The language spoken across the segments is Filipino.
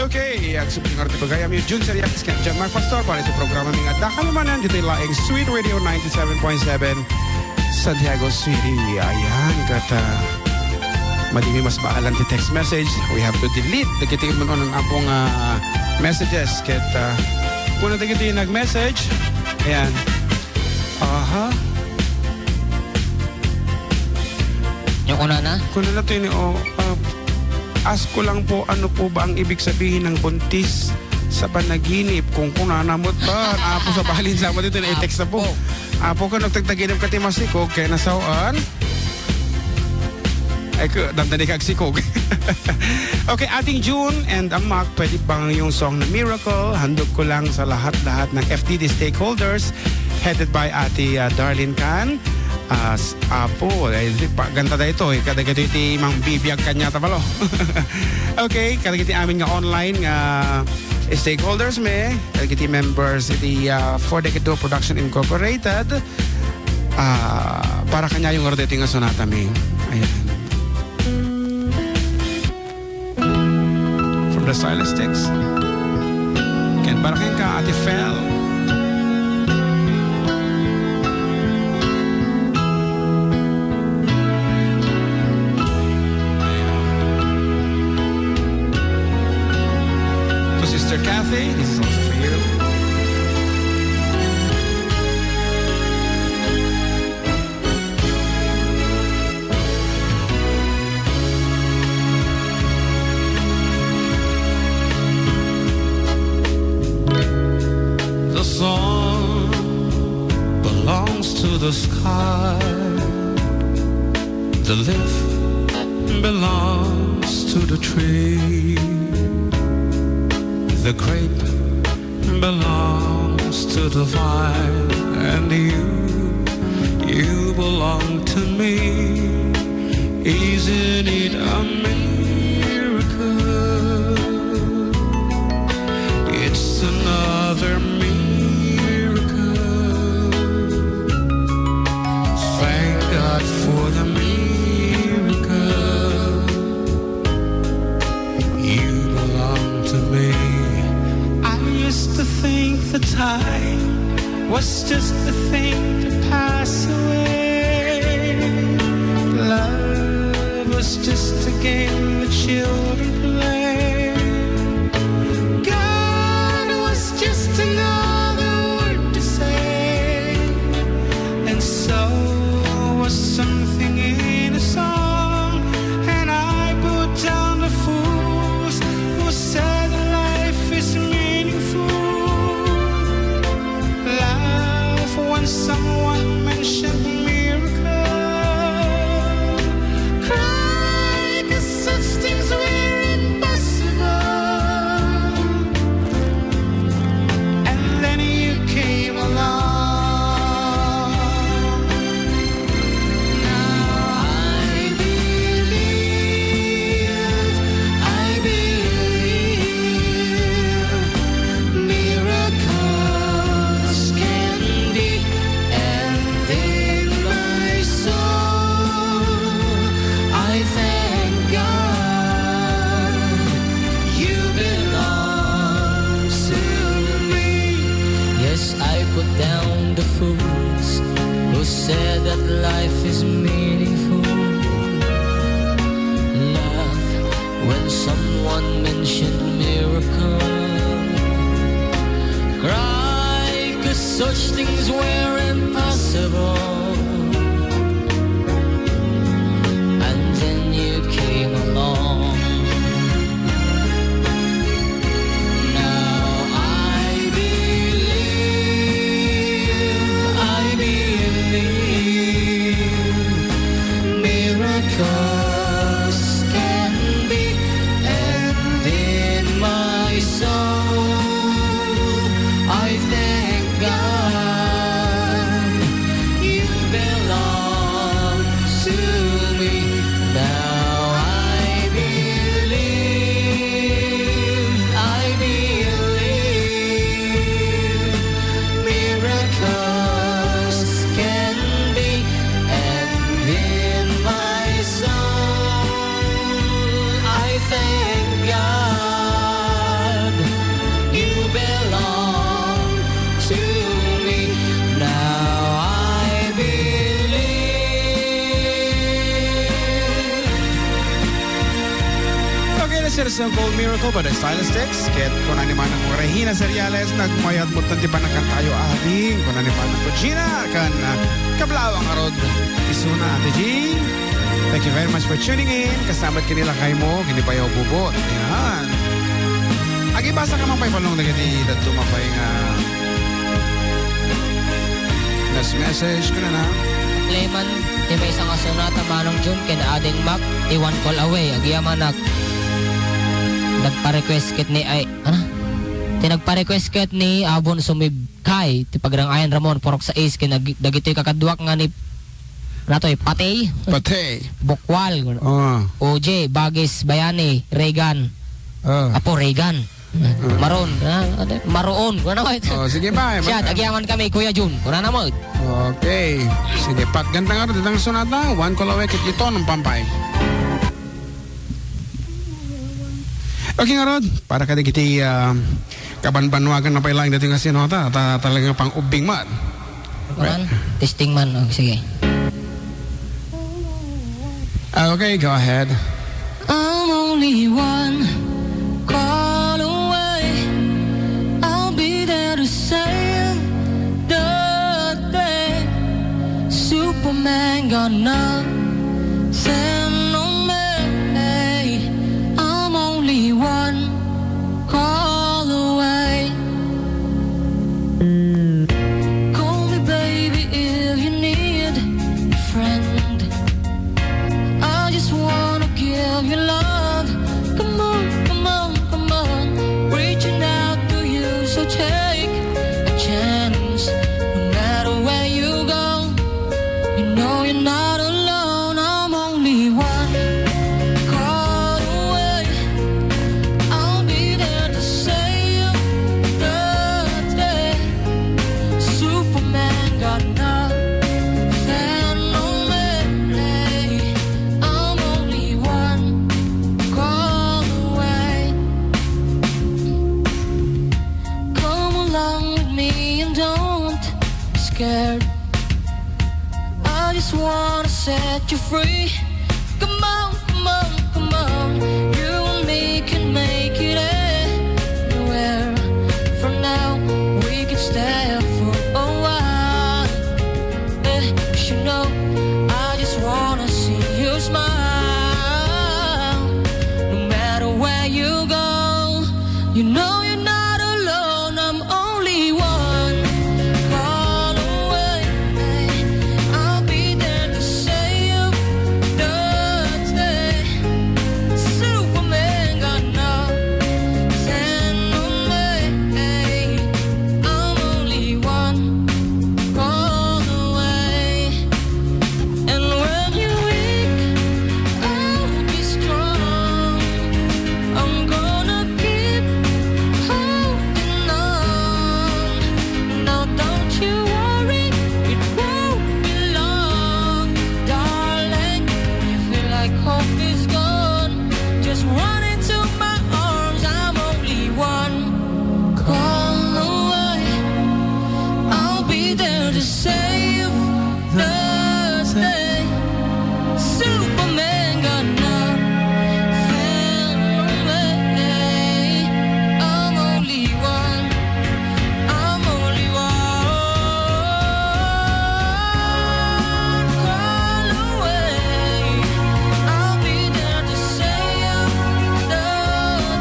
Okay, agsubing arti pagayam yung Jun Seriakis kaya John Mark Pastor para ito programa ng Adda Kalumanan dito yung laing Sweet Radio 97.7 Santiago City. Ayan, kata madimi mas baalan ti text message. We have to delete. Nakitingin mo nun ang apong messages. Kaya kung natigiti yung nag-message, ayan. Aha. Yung una na? Kung na natin ask ko lang po, ano po ba ang ibig sabihin ng buntis sa panaginip? Kung nanamot ba, apo sa balin sa mo dito na i-text na po. Apo ka nagtagtaginip ka timasikog, kaya nasawaan. Ay, damdani kagsikog. Okay, ating June and ang Mac, pwede bang yung song na Miracle? Handog ko lang sa lahat-lahat ng FTD stakeholders headed by Ate Darlene Can. Apo, ganda na ito eh. Kada gito iti mang bibiyag kanya tabalo. Okay, kada giti amin nga online nga stakeholders me, kada giti members iti For Decade Production Incorporated. Para kanya yung ordo iti nga sonata me. Ayan. From the Stylistics. Ken para kayo ka Ate Fel. Sister Kathy, this is also for you. The song belongs to the sky. The leaf belongs to the tree. The grape belongs to the vine, and you belong to me. Isn't it a miracle? It's another miracle. Thank God for the miracle. You belong to me. Used to think the time was just a thing to pass away. Love was just a game the children play. God was just another word to say, and so was something in a song. And I put down the fools who said life is someone mentioned miracle. Cry, 'cause such things were impossible. And then you came along. Now I believe miracles can be. Put down the fools who said that life is meaningful. Laugh when someone mentioned miracle. Cry 'cause such things were impossible. And then you came along. Miracles can be, and in my soul I thank God you Stylish Citizen Gold Miracle by the Stylistics. Ket kung ni man ang mga Regina Seriales, nagmayad mo tanti pa kan tayo aring. Kung ni man ang Gina, kan kablawang arod. Isuna, Ate G. Thank you very much for tuning in. Kasamat kanila kay mo, kinipayaw bubot. Yan. Agibasa ka man pa'y palong nagati dato mapay nga last message ko na. Layman, di may isang asunata manong June ken ading Mac, di one call away. Agiyaman nagpa-request kit ni ay, nagpa-request kit ni Abon Sumibkay, ti pagrangayan Ramon, porok sa ace, ken dagitoy kakadwak nga ni, natoy, Patay. Bukwal. OJ, Bagis, Bayani, Reagan. Apo, Reagan. Maroon. Maroon. Sige ba? Siya, agiyaman kami, Kuya June. Kuna na mo. Okay. Sige, Pat, ganda nga rin. Ditang sunata, one call away, kit ito ng pampay. Okay nga Rod, para ka digiti kabanbanwagan na pailang dating nga sinota, talagang pang ubing man. Right. Testing man. Sige. Okay, go ahead. I'm only one call away. I'll be there to save the day. Superman got nothing on me. I'm only one call away. Call me baby if you need a friend. I just wanna give you love. Come on, come on, come on. Reaching out to you, so take a chance. No matter where you go, you know you're not alone. I'm only one call away. I'll be there to save the day. Superman got nothing on me. I'm only one call away. Come along with me and don't be scared. I just wanna set you free. Come on, come on, come on. You and me can make it anywhere. For now, we can stay up for a while. You know, I just wanna see you smile. No matter where you go, you know you're not alone. I'm only one call away. I'll be there to save the day. Superman got nothing on me. I'm only one call away. And when you're weak, I'll be strong. I'm gonna keep holding on. Now don't you worry, it won't be long, darling. You feel like hope is gone, just run into my arms. I'm only one call away. I'll be there to save the day. Superman got nothing on me. I'm only one. I'm only one call away. I'll be there to save the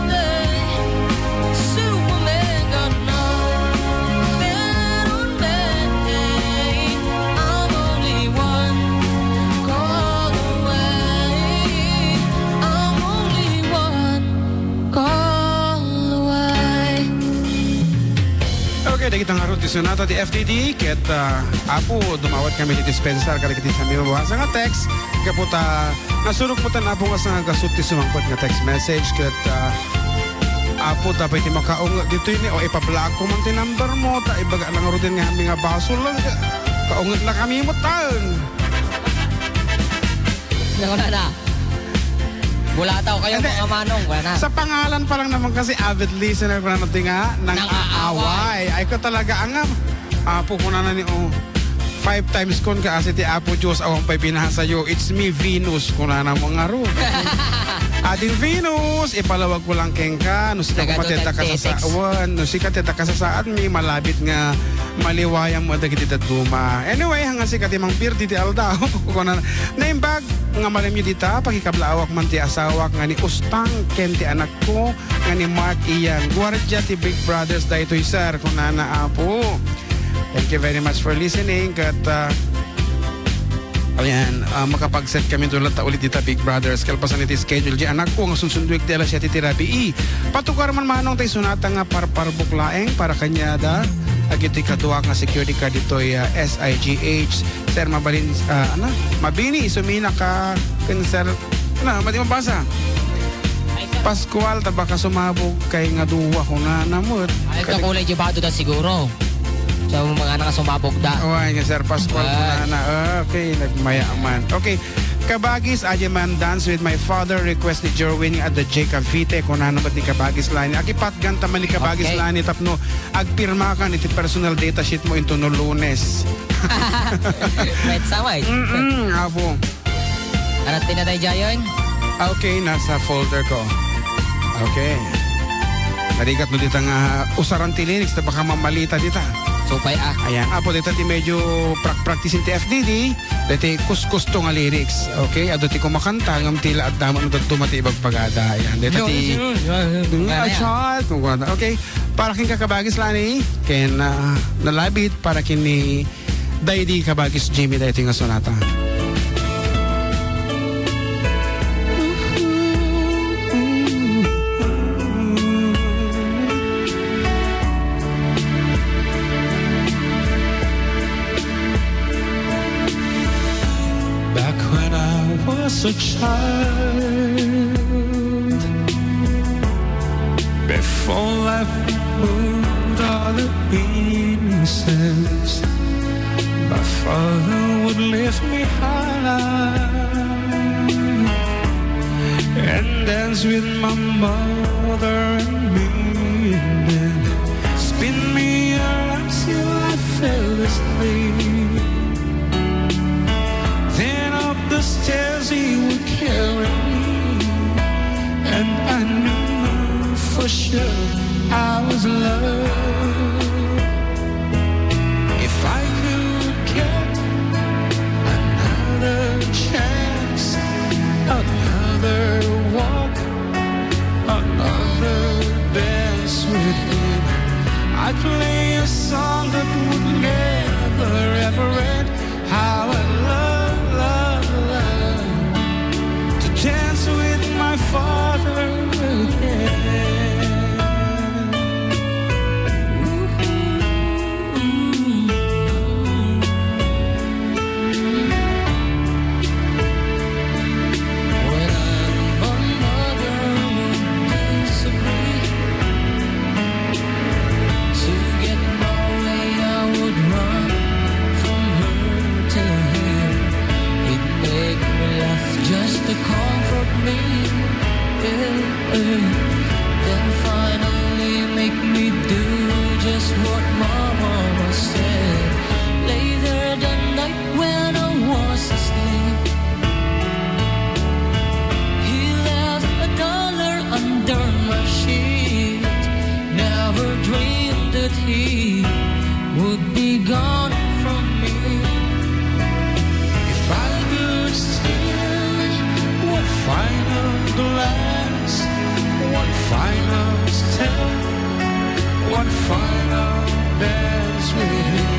day. Superman got nothing on me. I'm only one call away. I'm only one call away. Okay, dagit ang arot di sunata di FTD. Ket apo, dumawat kami di dispensar kada kiti sa mga bahasa nga text. Kaputa, nasurok po tan apo nga sa gasut ti sumangpot nga text message. Ket apo, dapat ti makaong dito yun o ipablock ko man ti number mo. Ta ibaga lang arot din nga kami nga basol lang. Kaungat na kami mo taon. Wala na. Bulataw kayo Hindi. mga manong. Wala na. Sa pangalan pa lang naman kasi avid listener ko na natin nga nang aaway. Ay ko talaga angam. Apo ko na ni 5 times kon ka asi ti Apo Diyos awang pa'y pinahasayo. It's me Venus ko na mo nga ro. Ating Venus, ipalawag ko lang keng ka. No, sika ko mateta ka sa saan. No, sika teta ka sa saan. May malabit nga maliwayang mo dagiti duma. Anyway, hanga sika timang pirti ti aldaw. Naimbag nga malam nyo dita, pakikablaawak man ti asawak nga ni Ustang, ken ti anak ko, nga ni Mark Ian. Guardia ti Big Brothers da ito'y sir, kung nanaapo. Thank you very much for listening. At ayan, makapag-set kami doon ta ulit dita Big Brothers. Kalpasan iti schedule di anak ko nga sunsunduik di alas 7 ti rabi. Patukar man manong tay sunata nga parparbuklaeng para kanyada. Agiti kaduak nga security card dito'y SIGH. Sir, mabalin, mabini, sumina ka, sir, mati mabasa. Pascual, tabaka sumabog kay nga duwa ko na namot. Ay, kakulay di ba ito siguro? Sa mga anak sumabog da. Ay, nga sir, Pascual ko na. Okay, nagmayaman. Okay, Kabagis, Ajaman Dance with My Father, request ni Jerwin at the J. Cavite, kung naman ni Kabagis Lani. Akipat ganta man ni Kabagis Lani, tapno, agpirma ka iti personal data sheet mo into no Lunes. Right, saway. Abo. Arat tinatay jayon? Okay, nasa folder ko. Okay. Narigat mo dito nga usaran ti lyrics na baka mamalita dita. Supay Ayan, apo dito ti medyo practicing ti FDD, dito kuskus to nga lyrics. Okay, ado ti kumakanta ngam tila at daman ito tumati ibag pagada. Ayan, dito ti okay, para kin kakabagis lani, ken nalabit para kin ni Daydi Kabagis Jimmy dito nga sonata. A child before life moved all the innocence, my father would lift me high and dance with my mother and me, and then spin me around till I fell asleep. Then up the stairs he would carry me, and I knew for sure I was loved. If I could get another chance, another walk, another dance with him, I'd play a song that would never ever end. How I dance with my father again. When my mother would disagree, to get my way I would run from her to him. He'd make me laugh just to comfort me, then finally make me do just what my mama said. Later that night when I was asleep, he left $1 under my sheet. Never dreamed that he would be gone from me. If I could steal one final glance, one final step, one final dance with him,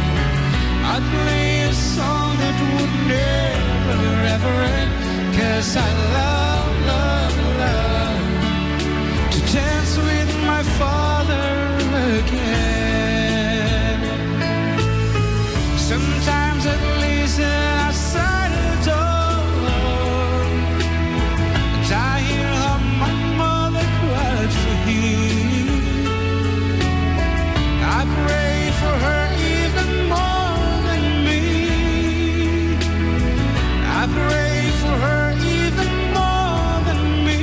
I'd play a song that would never ever end. 'Cause I love, love, love to dance with my father again. Sometimes at least outside the door, and I hear how my mother cried for him. I pray for her even more than me. I pray for her even more than me.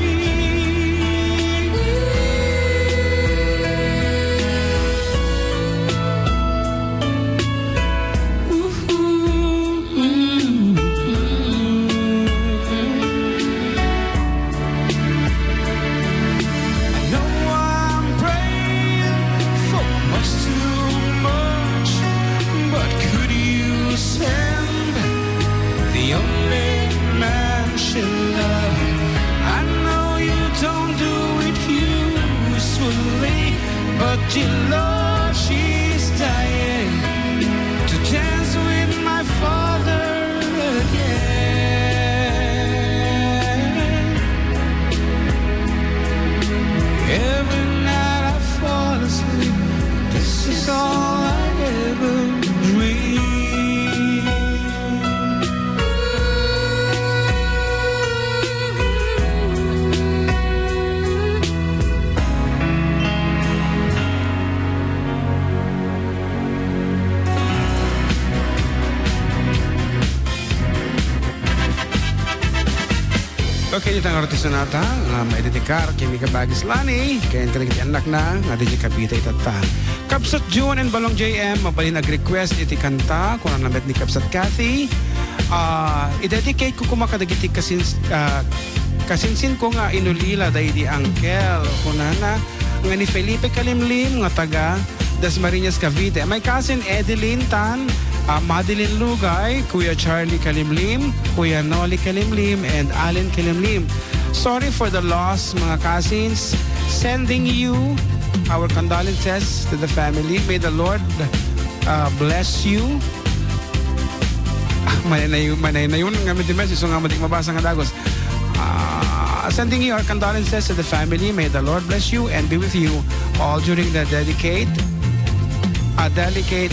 Okay, itang artista nata nga maidedikar kini kabagis lani kaya kadagiti anak na nga di kapita itata. Kapsat June and Balong JM mabalin nag-request iti kanta kung ang namet ni Kapsat Kathy. I-dedicate ko kumakadagiti kasinsin ko nga inulila dahi di Angkel kunana nga ni Felipe Kalimlim nga taga Dasmariñas Cavite. My cousin Edeline Tan, Madeline Lugay, Kuya Charlie Kalimlim, Kuya Noli Kalimlim, and Allen Kalimlim. Sorry for the loss, mga cousins. Sending you our condolences to the family. May the Lord bless you. Manay na yun. Nga madimes, iso nga madik mabasa nga dagos. Sending you our condolences to the family. May the Lord bless you and be with you all during the delicate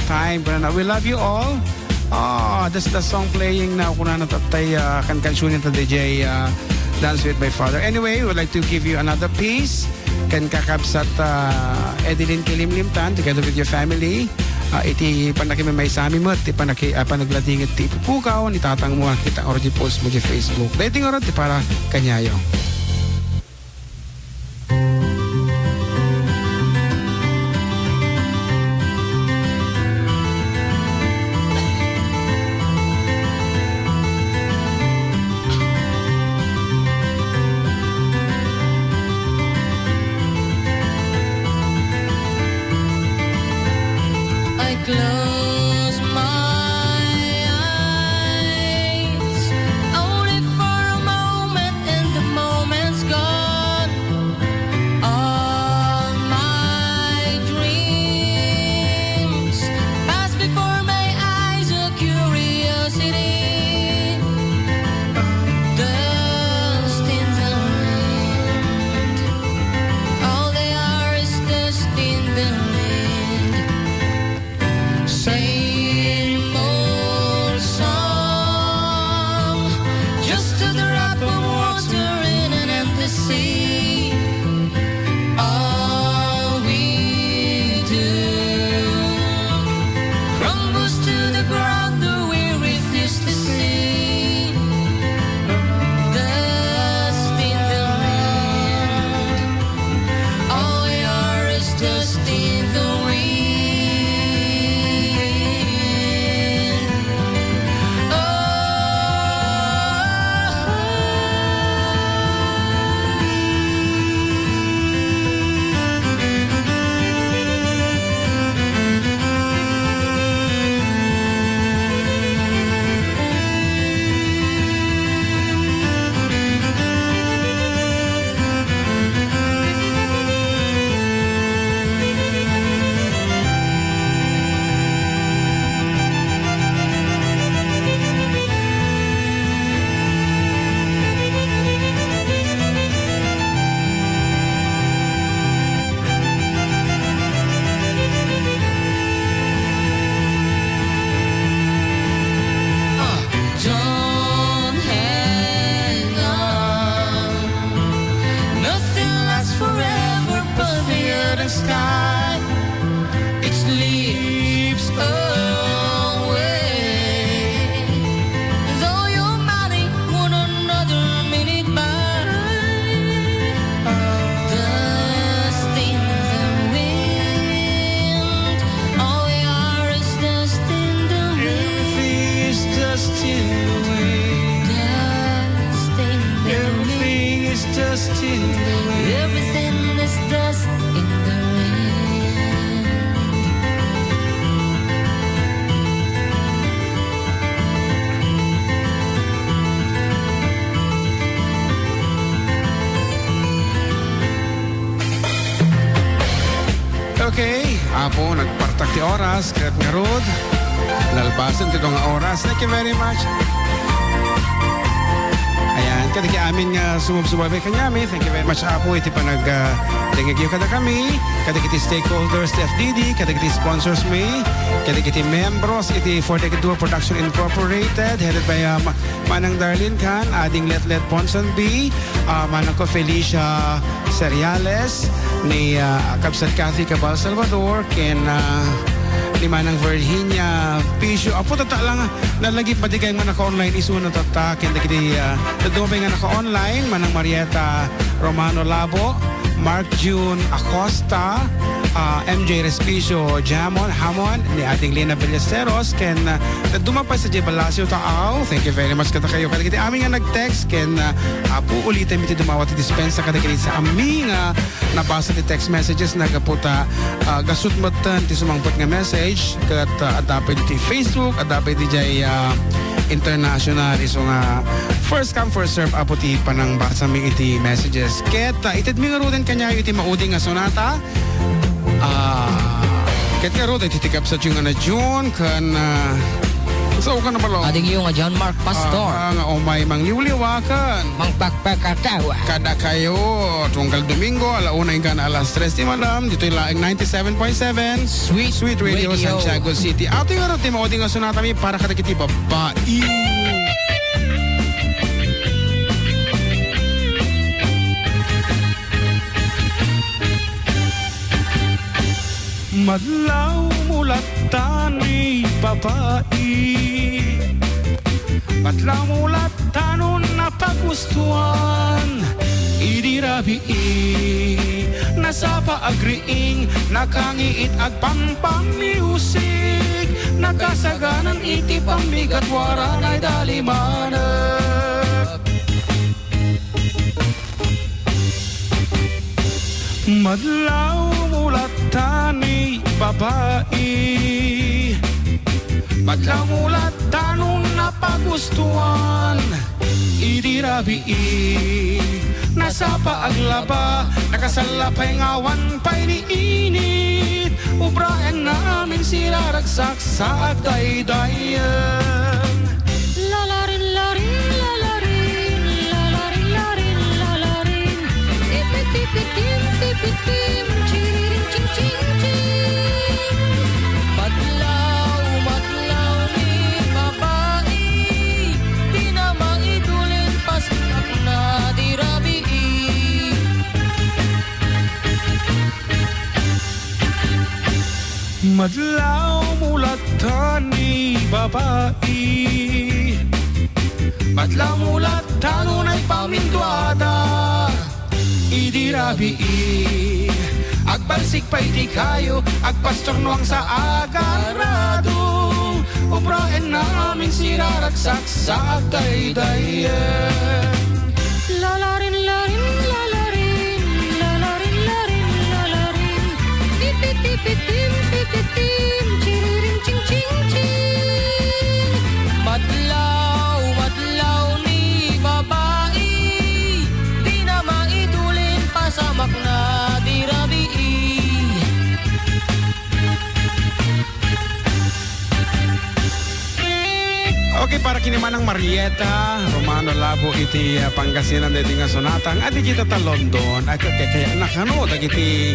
time. We love you all. That's the song playing now. Kuna natatay kan-kansunin ta DJ Dance With My Father. Anyway, we would like to give you another piece. Kan kakabsat Edeline Kilimlimtan together with your family. Iti panakimay sa amin mo, iti panagladingit ti pukaw, ni tatang mo, kita orji post mo di Facebook. Dating oras, ti para kanyayo. Close my eyes, only for a moment, and the moment's gone. All my dreams pass before my eyes, a curiosity, dust in the wind. All they are is dust in the wind. Same old song, just a drop of water in an empty sea. All we do crumbles to the ground, though we refuse to see. Dust in the wind, all we are is dust in the wind. Don't hang on, nothing lasts forever but the earth and sky. It slips away, though your money won't another minute by. Dust in the wind, all we are is dust in the wind. Everything is dust in the wind. Dust in the Everything wind. is dust in the wind. Everything is dust in the wind. Okay, apo nagpartak ti oras kahit nga road. Lalpasan ti nga oras. Thank you very much. Ayan, kadagi amin nga sumubsubabay kanyami. Thank you very much, apo. Iti pa nag-dengagyo kada kami. Kadagi ti stakeholders, ti FDD. Kadagi ti sponsors me. Kadagi ti membros. Iti For the Duo Production Incorporated. Headed by Manang Darlene Khan. Ading Let Ponson B. Manang ko Felicia Seriales. Ni Kapsat Kathy Cabal Salvador. Ken lima ng Virginia, Pisyo. Apo tata lang nalagi pa di kayo nga naka-online iso na tata. Kaya kiti dumapay nga naka-online. Manang Marieta Romano Labo, Mark June Acosta, MJ Respicio Jamon Hamon, ni ating Lina Ballesteros, ken dumapay sa J. Balacio Taaw. Thank you very much kada kayo. Kada kiti aming nga nag-text, ken apo ulitin miti dumawat ti dispensa kada kiti sa aming nabasa ti text messages nagaputa gasut matan ti sumangpot nga message kat adapay ti Facebook, adapay ti jay international iso nga first come first serve apo ti panang basa mi iti messages. Ket ited mi nga ruden kanya iti mauding nga sonata. Ket nga ruden titikap sa tiyong na June kan so ka na balo. Ading yung John Mark Pastor. Nga umay mangliwliwakan. Mang pagpakatawa. Kada kayo, tunggal Domingo, alauna yung kana alas 3 di malam, dito yung laing 97.7 Sweet Radio, Santiago City. Ato yung araw, timauding nga sunata mi para kada kiti babae. Madlaw mulat tani babae, madlaw mulat tanon na pagustuhan, idirabi nasa paagriing, nakangiit ag pampamiusik, nakasaganan iti pambigat waranay dalimanag. Madlaw mulat tani babae, madlaw mulat tanon na pagustuhan, idirabi nasa paaglaba, nakasalapay ngawan pa'y niinit, ubrayan namin siraragsak sa daydayan. Lalarin, larin, lalarin, lalarin, larin, lalarin, tipitipitim, tipitim, chiririn, ching, ching, ching. Madlaw, madlaw ni babae, di na maitulin pasak na dirabi. Madlaw mulat tani babae, madlaw mulat tanunay pamindwada, idirabi agbalsik pa iti kayo, agpastornuang sa agarado, ubraen namin siraragsak sa daydayan. Lalarin, larin, lalarin, lalarin, larin, lalarin, tipitipitim, tipitim, chiririn, ching, ching, ching. Madlaw, madlaw ni babae, di na maitulin pasamak na dirabi. Okay, para kinimanang Marieta Romano Labo iti Pangasinan dito nga sonatang at kita ta London at kaya nakano dagiti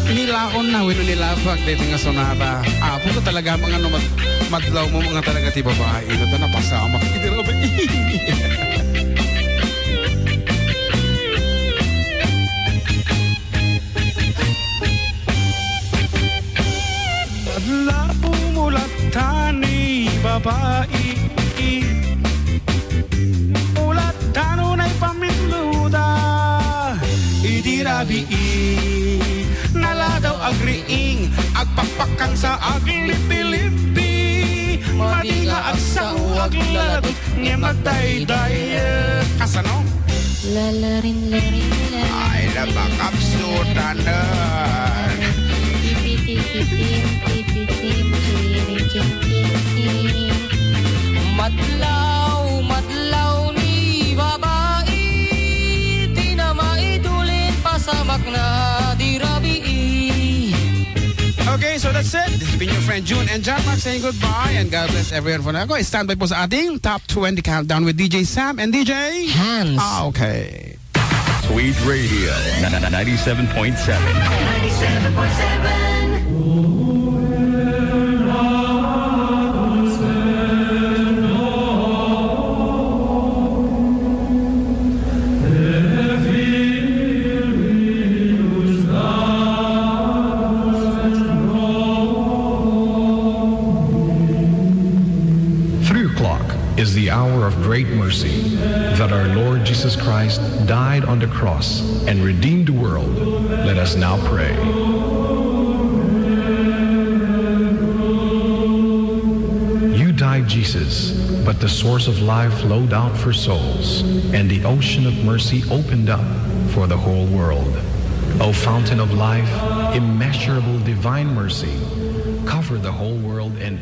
nilaon na wino nilabag dito nga sonata. Puto talaga mga madlaw mo mga talaga ti babae ito na pasama iti robe. Madlaw mulat tani babae, ulat tanunay pamintluda, idirabi naladaw agriing, agpakpakang sa aglipilipi, madinga at sa agladot, nga magdaydayan. Kasano? Lalarin, larin, larin, Ay, labakapsutan na. tipitipitim, tipitim, chiririn, ching, ching, ching. Madlaw, madlaw ni babae, di na maitulin pasamak na dirabi. Okay, so that's it. This has been your friend June and John Mark saying goodbye and God bless everyone for now. Go, stand by po sa ating Top 20 Countdown with DJ Sam and DJ Hans. Okay. Sweet Radio 97.7. 97.7. is the hour of great mercy, that our Lord Jesus Christ died on the cross and redeemed the world. Let us now pray. You died, Jesus, but the source of life flowed out for souls, and the ocean of mercy opened up for the whole world. O fountain of life, immeasurable divine mercy, cover the whole world and